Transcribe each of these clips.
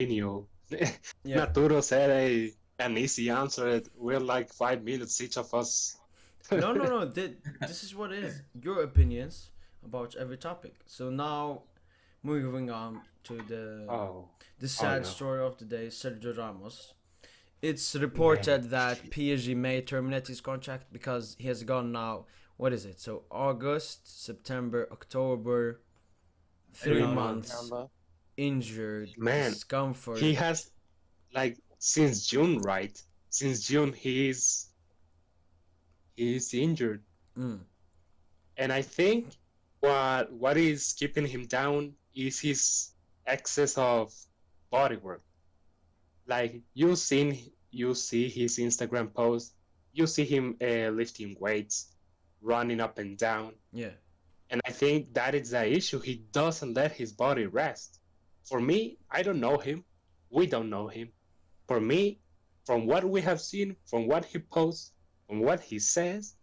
continue. Yeah. Naturo said an easy answer. We're like 5 minutes each of us. No, no, no. This is what it is. Your opinions about every topic. So now, moving on to Oh, the oh sad no, story of the day, Sergio Ramos. It's man. reported that PSG may terminate his contract because he has gone now. What is it? So August, September, October, three 3 months. months November. injured, Man, he discomfort. has like since June, right? Since June, he's injured, Mm, and I think what is keeping him down is his excess of body work. Like you see his Instagram post, you see him lifting weights, running up and down, yeah. and I think that is the issue. He doesn't let his body rest. For me, I don't know him. We don't know him. For me, from what we have seen, from what he posts, from what he says,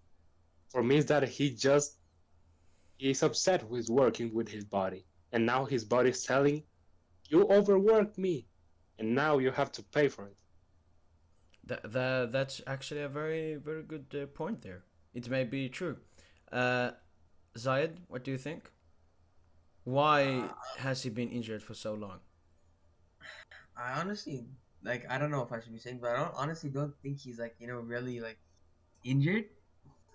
for me is that he's upset with working with his body. And now his body is telling, you overworked me. And now you have to pay for it. That's actually a very good point there. It may be true. Uh, Zayed, what do you think? Why Uh, has he been injured for so long? I honestly like I don't know if I should be saying, but I honestly don't think he's like really like injured.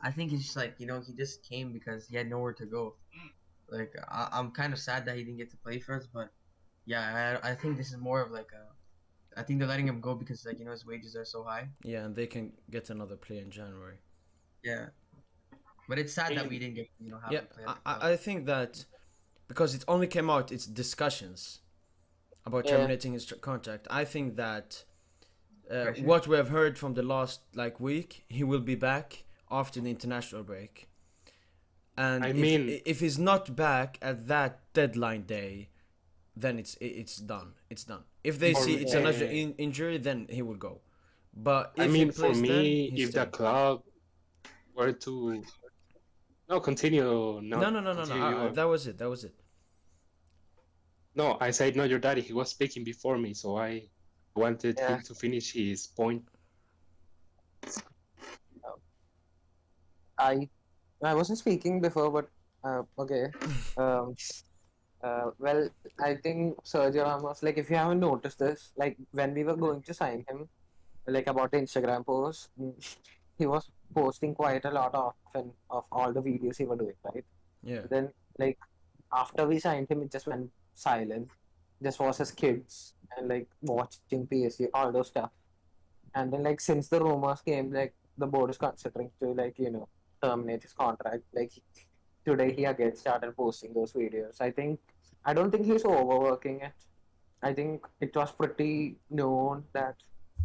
I think it's just like he just came because he had nowhere to go. Like I'm kind of sad that he didn't get to play for us, but yeah, I think this is more of like a. I think they're letting him go because like his wages are so high. Yeah, and they can get another player in January. Yeah, but it's sad that we And didn't get to have Yeah, him play at I, the club. I I think that because it only came out, it's discussions about Yeah, terminating his contract. I think that pressure. what we have heard from the last like week, he will be back after the international break. And I if mean, if he's not back at that deadline day, then it's done. It's done. If they He's see for it's yeah. another injury, then he will go. But I if he mean, for plays, then me, he's if the staying. club were to no continue, No, not no, no, no, no. continue. You That was it. That was it. no, I said not your daddy. He was speaking before me, so I wanted Yeah. him to finish his point. I I wasn't speaking before, but okay. Um, well, I think Sergio Ramos, like if you haven't noticed this, like when we were going to sign him, like about the Instagram post, he was posting quite a lot often of all the videos he was doing, right? Yeah. Then like after we signed him, it just went silent. Just was his kids and like watching PSG, all those stuff. And then like since the rumors came, like the board is considering to like terminate his contract. Like today he again started posting those videos. I don't think he's overworking it. I think it was pretty known that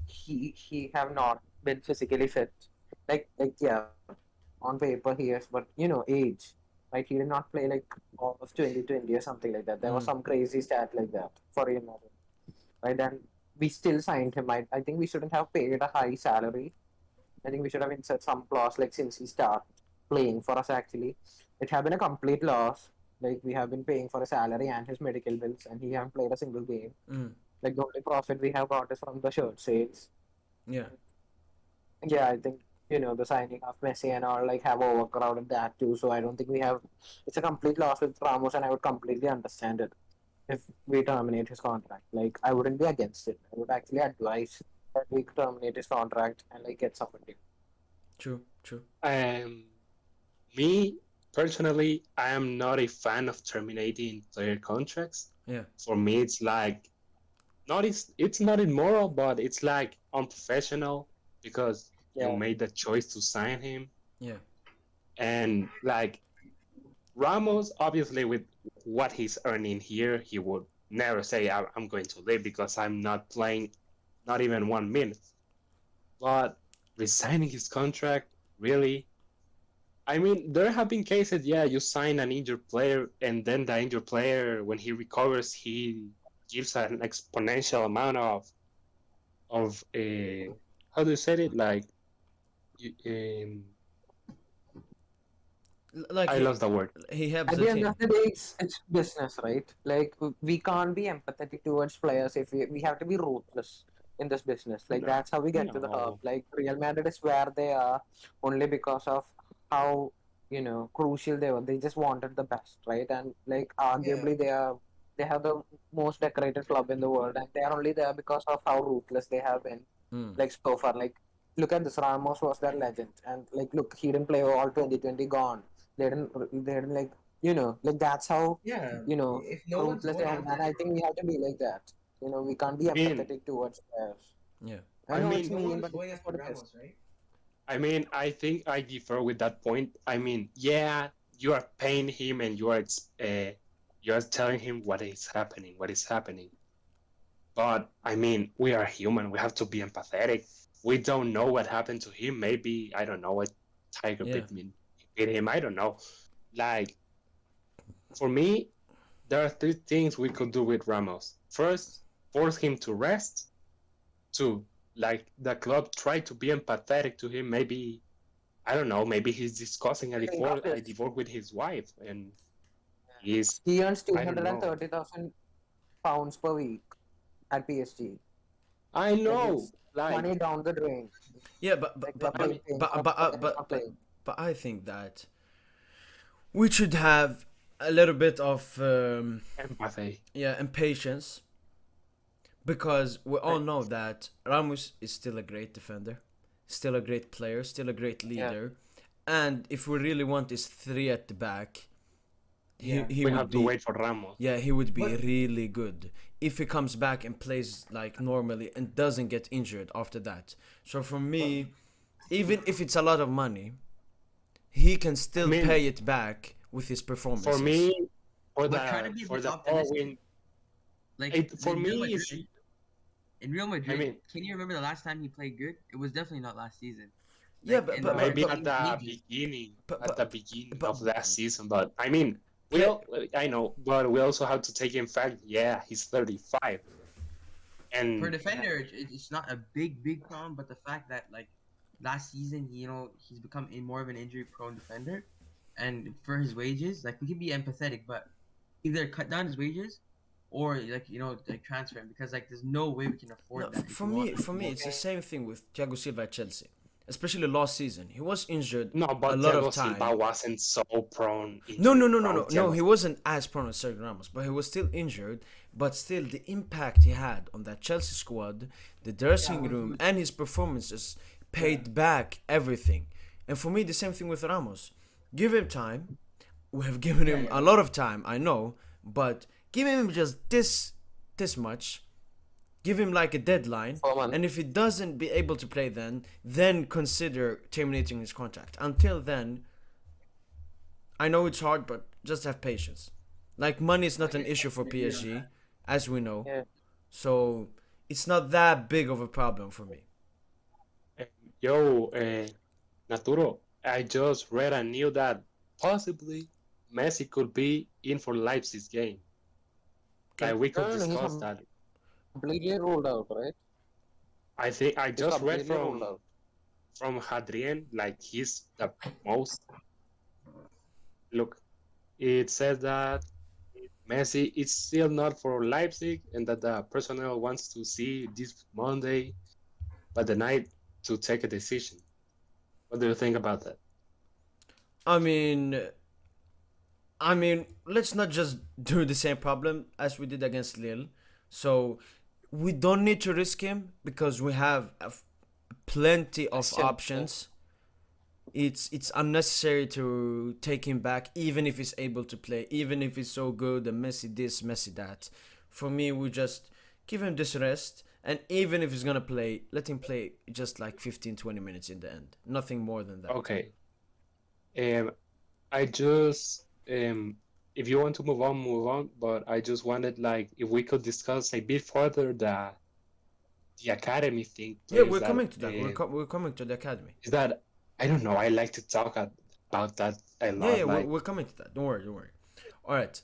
he have not been physically fit. Like yeah, on paper he is, but age. Like he did not play like all of 2020 or something like that. There was Mm. some crazy stat like that for Real Madrid, right? And we still signed him. I think we shouldn't have paid a high salary. I think we should have insert some clause like since he started playing for us actually. It have been a complete loss. Like we have been paying for his salary and his medical bills and he haven't played a single game. Mm. Like the only profit we have got is from the shirt sales. Yeah. Yeah, I think the signing of Messi and all like have overcrowded that too. So I don't think we have it's a complete loss with Ramos and I would completely understand it if we terminate his contract. Like I wouldn't be against it. I would actually advise that we terminate his contract and like get somebody. True. True. Um, Me personally, I am not a fan of terminating player contracts. Yeah. For me, it's like it's not immoral, but it's like unprofessional because you Yeah. made the choice to sign him. Yeah. And like Ramos, obviously, with what he's earning here, he would never say, I'm going to leave because I'm not playing not even 1 minute. But resigning his contract, really? I mean, there have been cases, yeah, you sign an injured player, and then the injured player, when he recovers, he gives an exponential amount of how do you say it? Like, you- um, like I lost the word. he helps At the the end team. of the day, it's business, right? Like we can't be empathetic towards players if we have to be ruthless in this business. Like No, that's how we get to the top. no. Like Real Madrid is where they are only because of how crucial they were. They just wanted the best, right? And like Yeah. arguably they have the most decorated club in the world, and they are only there because of how ruthless they have been. Mm. Like so far, like look at this. Ramos was their legend, and like look, he didn't play all 2020 gone. They didn't like like that's how Yeah. you know If no one's ruthless they going have, and after, I think we have to be like that. We can't be I mean, empathetic towards players. Yeah. I I know it's mean, no mean, one's but going it's after what it is. Ramos, right? I think I differ with that point. I mean, yeah, you are paying him and you are telling him what is happening. But I mean, we are human. We have to be empathetic. We don't know what happened to him. Maybe I don't know. A tiger Yeah. bit him. I don't know. Like for me, there are three things we could do with Ramos. First, force him to rest. Two, like the club try to be empathetic to him. Maybe I don't know. Maybe he's discussing Think of a this. divorce with his wife, and he's He earns two I don't hundred and know. thirty thousand pounds per week at PSG. I Like know. it's Like money down the drain. Yeah, but Like but they're but but I mean, paying but for but uh, players but not but, playing. but I think that we should have a little bit of empathy. and patience, because we all Right. know that Ramos is still a great defender, still a great player, still a great Yeah. leader, and if we really want this three at the back, Yeah. he We would have to be wait for Ramos. he would be But really good if he comes back and plays like normally and doesn't get injured after that. So for me, even if it's a lot of money, he can I still mean, pay it back with his for performances. me, trying to be a for bit the optimistic, following, like for in Real me is Madrid, in Real I Madrid, mean can you remember the last time he played good? It was definitely not last season. Yeah, Like, but and but we're but maybe but at talking the ages. but beginning but, of last season. But I mean, play, I know, but we also have to take in fact. Yeah, he's 35, For a and defender, it's not a big problem, but the fact that like last season, he's become more of an injury-prone defender, and for his wages, like we can be empathetic, but either cut down his wages or like transfer him because like there's no way we can afford no, that if for we want me, him to for me, go. it's the same thing with Thiago Silva at Chelsea, especially last season. He was injured no, a but lot Thiago of Silva time. wasn't so prone, No, injury no, no, no, prone. no, no. Thiago, He wasn't as prone as Sergio Ramos, but he was still injured. But still, the impact he had on that Chelsea squad, the dressing was room, huge. and his performances paid back everything. And for me, the same thing with Ramos. Give him time. We have given him a lot of time, I know, but give him just this much. Give him like a deadline, 4 months. and if he doesn't be able to play, then consider terminating his contract. Until then, I know it's hard, but just have patience. Like money is not an issue for PSG, as we know, Yeah. so it's not that big of a problem for me. yo, Naturo, I just read and knew that possibly Messi could be in for Leipzig's game. Okay. Like we could No, he's discuss that. completely ruled out, right? I think I He's just read completely ruled out. from Hadrien, like he's the most. Look, it says that Messi is still not for Leipzig, and that the personnel wants to see this Monday, but the night to take a decision. What do you think about that? I mean, let's not just do the same problem as we did against Lille. So we don't need to risk him because we have plenty of Still, yeah. options. It's unnecessary to take him back, even if he's able to play, even if he's so good and Messi this, Messi that. For me, we just give him this rest, and even if he's gonna play, let him play just like 15-20 minutes in the end. Nothing more than that. Okay. I just if you want to move on, move on. But I just wanted like if we could discuss a bit further the academy thing. Yeah, Is we're that coming to that. We're coming to the academy. is that I don't know. I like to talk about that a Yeah, lot. we're, Like we're coming to that. Don't worry, don't worry. All right.